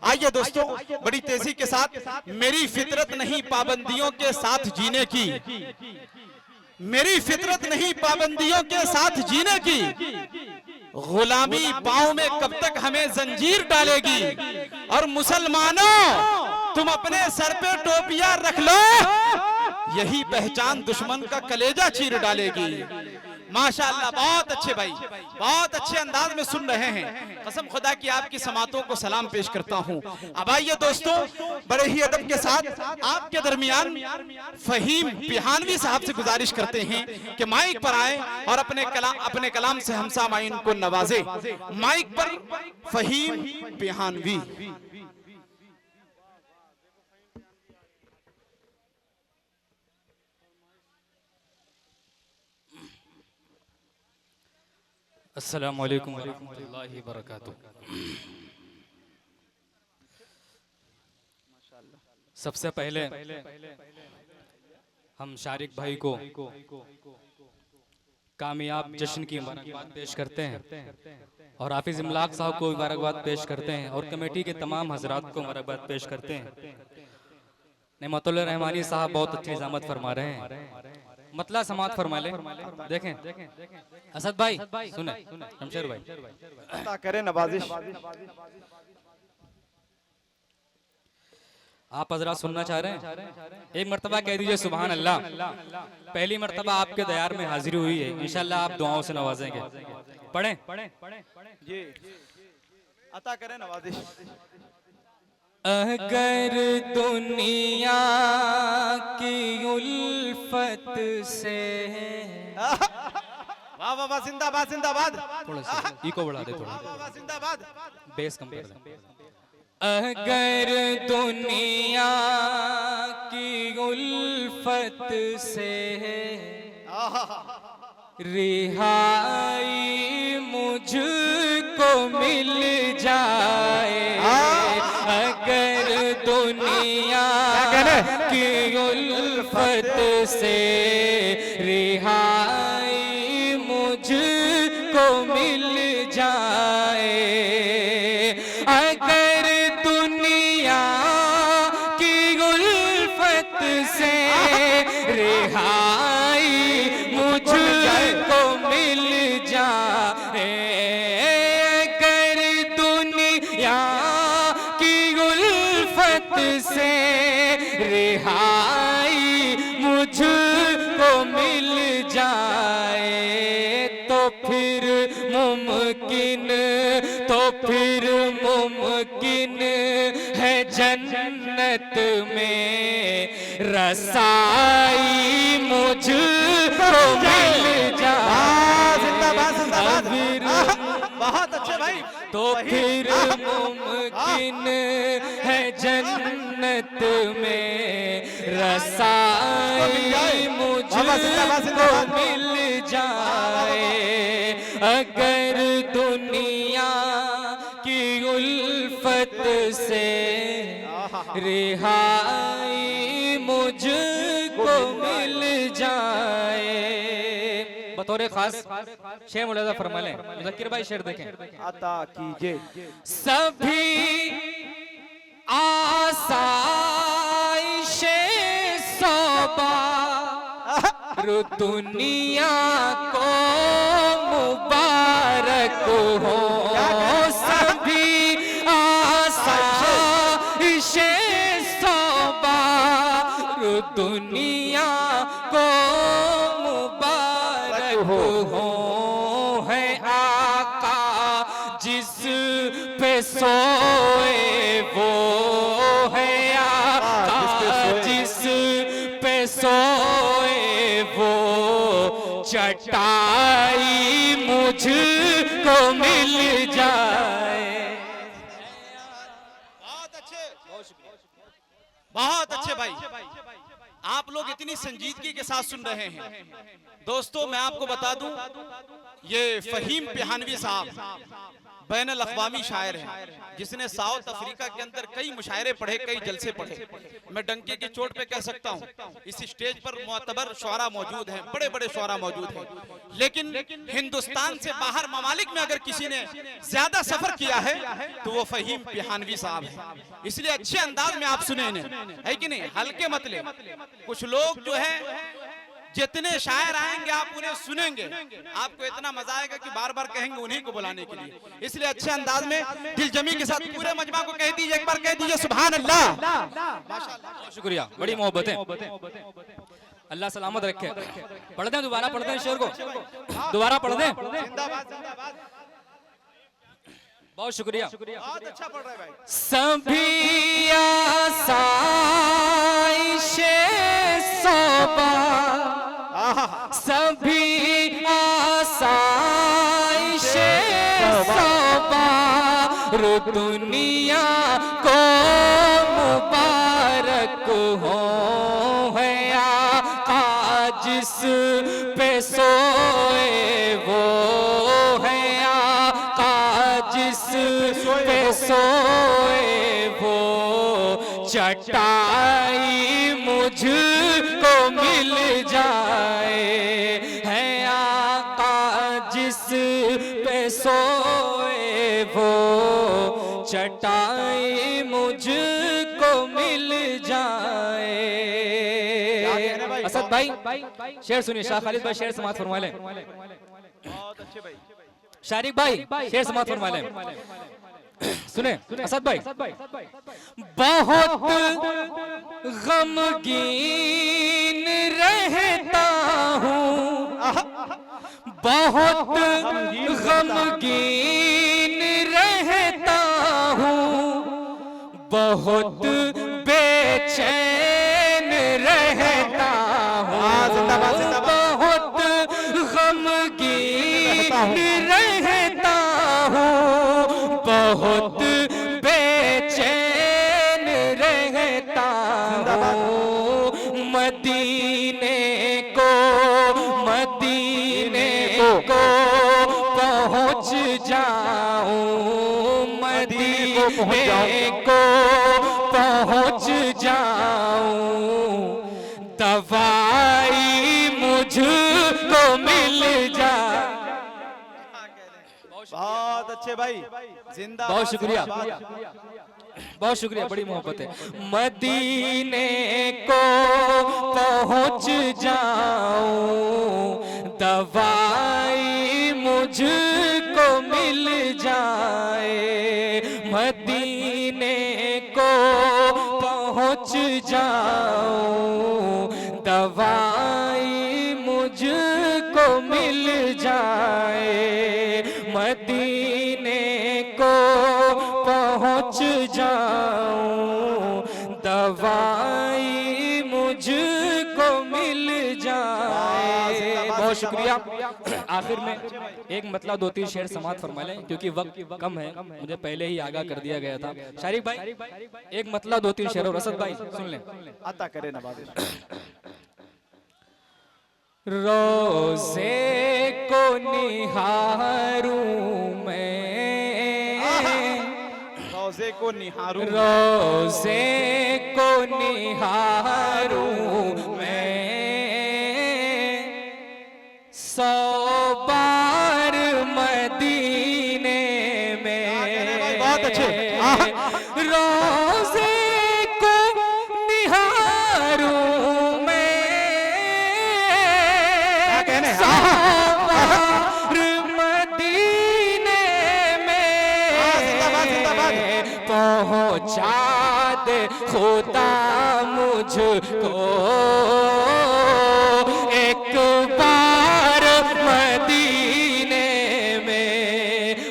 आइए दोस्तों, बड़ी तेजी के साथ, मेरी फितरत नहीं पाबंदियों के साथ जीने की, मेरी फितरत नहीं पाबंदियों के साथ जीने की, गुलामी पांव में कब तक हमें जंजीर डालेगी। और मुसलमानों, तुम अपने सर पे टोपियां रख लो, यही पहचान दुश्मन का कलेजा चीर डालेगी। माशाअल्लाह, बहुत अच्छे भाई, बहुत अच्छे अंदाज में सुन रहे हैं। कसम खुदा की आपकी समातों को सलाम पेश करता हूं। अब आइए दोस्तों, बड़े ही अदब के साथ आपके दरमियान फहीम पिहानवी साहब से गुजारिश करते हैं कि माइक पर आए और अपने कलाम से हम सामाईन को नवाजे। माइक पर फहीम पिहानवी। अस्सलामु अलैकुम वरहमतुल्लाहि वबरकातुहू। सबसे पहले हम शारिक भाई को कामयाब जश्न की मुबारकबाद पेश करते हैं और हाफिज इमलाक साहब को मुबारकबाद पेश करते हैं और कमेटी के तमाम हजरात को मुबारकबाद पेश करते हैं। नेमतुल्लाह रहमानी साहब बहुत अच्छी इजामत फरमा रहे हैं, मतला समात फरमा ले। देखें असद भाई, सुने शमशेर भाई करें नवाजिश। आप हजरात सुनना चाह रहे हैं? एक मर्तबा कह दीजिए सुभान अल्लाह। पहली मर्तबा आपके दयार में हाजिरी हुई है, इंशाल्लाह आप दुआओं से नवाजेंगे। पढ़ें जी, अता करें नवाजिश। अगर दुनिया की उल्फत से, वाह वाह वाह, जिंदाबाद जिंदाबाद। थोड़ा सा इको बढ़ा दे, थोड़ा वाह वाह, जिंदाबाद। बेस कम कर दे। अगर दुनिया की उल्फत से रिहाई मुझको मिल जाए, अगर दुनिया की उल्फत से रिहाई मुझको मिल जाए, अगर दुनिया की उल्फत से रिहाई मुझको मिल जाए, अगर दुनिया की उल्फत से रिहाई मुझको मिल जाए, तो फिर मुमकिन है जन्नत में रसाई मुझको मिल जाए। जिंदाबाद जिंदाबाद, बहुत अच्छे भाई। तो फिर मुमकिन है जन्नत में रसाई मुझको मिल जाए, अगर दुनिया की उल्फत से रिहाई मुझको मिल जाए। बतौर खास शेर मुलाजा फरमा लें, मुज़क्किर भाई शेर देखें। अता कीजिए। सभी आसाइशे सौबा दुनिया को मुबारक हो, सभी आसाइशे सौबा दुनिया को मुबारक हो, है आका जिस पे सोए वो है आका जिस पे सोए वो चटाई मुझको मिल जाए। बहुत अच्छे भाई, आप लोग इतनी संजीदगी के साथ सुन रहे हैं। दोस्तों मैं आपको बता दूं, ये फहीम पिहानवी साहब बैनुल अक़वामी शायर हैं, जिसने साउथ अफ्रीका के अंदर कई मुशायरे पढ़े, कई जलसे पढ़े। मैं डंके की चोट पे कह सकता हूँ, इस स्टेज पर मुअतबर शुअरा मौजूद हैं, बड़े बड़े शुअरा मौजूद हैं, लेकिन हिंदुस्तान से बाहर ममालिक में अगर किसी ने ज्यादा सफर किया है तो वो फहीम पिहानवी साहब है। इसलिए अच्छे अंदाज में आप सुने इन्हें, है कि नहीं, हल्के मतले। कुछ लोग जो है, जितने शायर आएंगे आप उन्हें सुनेंगे, आपको इतना मजा आएगा कि बार बार कहेंगे उन्हीं को बुलाने के लिए। इसलिए अच्छे अंदाज में दिल जमी के साथ पूरे मजमा को कह दीजिए, एक बार कह दीजिए सुभान अल्लाह। बहुत शुक्रिया, बड़ी मोहब्बत है। अल्लाह सलामत रखे। पढ़ दें, दोबारा पढ़ दें शेर को, दोबारा पढ़ दें। बहुत शुक्रिया, बहुत अच्छा पढ़ रहे भाई। सभी आसाइशे सोबा, सभी आसाइशे सोबा दुनिया को मुबारक हो है आका जिस पे सोए वो है आका जिस पे सोए वो चटाई मुझको मिल जाए है आका जिस पे सोए वो चटाई मुझको मिल जाए। असद भाई शेर सुनिए, शाह खालिद भाई शेर समाप्त फरमा लें। बहुत अच्छे भाई। शारिक भाई शेर समाप्त फरमा लें। सुने असद भाई, बहुत गमगीन रहता हूँ, बहुत गमगीन रहता हूँ, बहुत बेचैन रहता हूँ, बहुत गमगीन रहता हूँ, बहुत बेचैन रहता हूँ। मदीने को पहुँच जाऊँ, मदीने को पहुँच जाऊँ, दवाई मुझको मिल जाए। बहुत अच्छे भाई, जिंदा। बहुत शुक्रिया, बहुत शुक्रिया, बड़ी मोहब्बत है। मदीने को पहुँच जाऊं, दवाई मुझको मिल जाए, मदीने को पहुँच जाऊं, दवाई मुझको मिल जाए, मदीने को पहुँच जाऊं, दवाई मुझको मिल जाए। बहुत शुक्रिया। आखिर में एक मतलब 2-3 शेर समाप्त फरमा लें, क्योंकि वक्त कम है, मुझे पहले ही आगाह कर दिया गया था। शारिक भाई एक मतलब 2-3 शेर, और असद भाई सुन लें। अता करे नवाज़िश। रोज़े को निहारूं मैं, रोज़े को निहारूं, रोज़े को निहारूं मैं, 100 बार मदीने में। बहुत अच्छे। रोज़े को निहारूं मैं, 100 बार मदीने में, पहुँचा दे खुदा मुझको एक बार मदीने में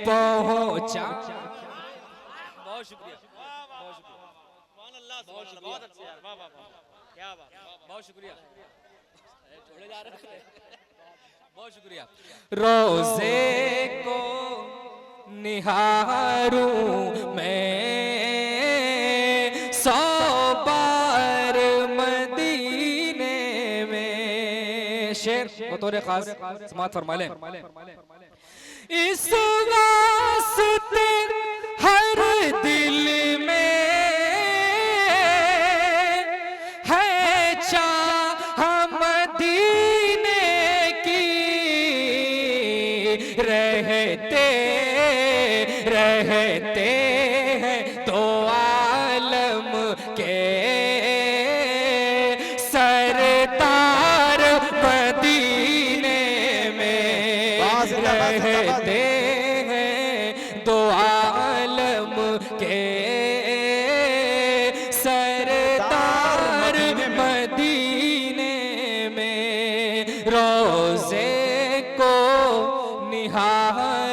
पहुँचा। बहुत शुक्रिया, बहुत अच्छे यार, वाह वाह, क्या बात, बहुत शुक्रिया, छोड़े जा रहे हैं, बहुत शुक्रिया। रोज़े को निहारूं मैं, 100 बार मदीने बतौर खास समाअत फरमा लें। इस वास्ते हर दिल में है चाह मदीने की, रहते रहते हैं तो आलम के सरदार मदीने में, रहते हैं दो आलम के सरदार मदीने में। रोज़े को निहार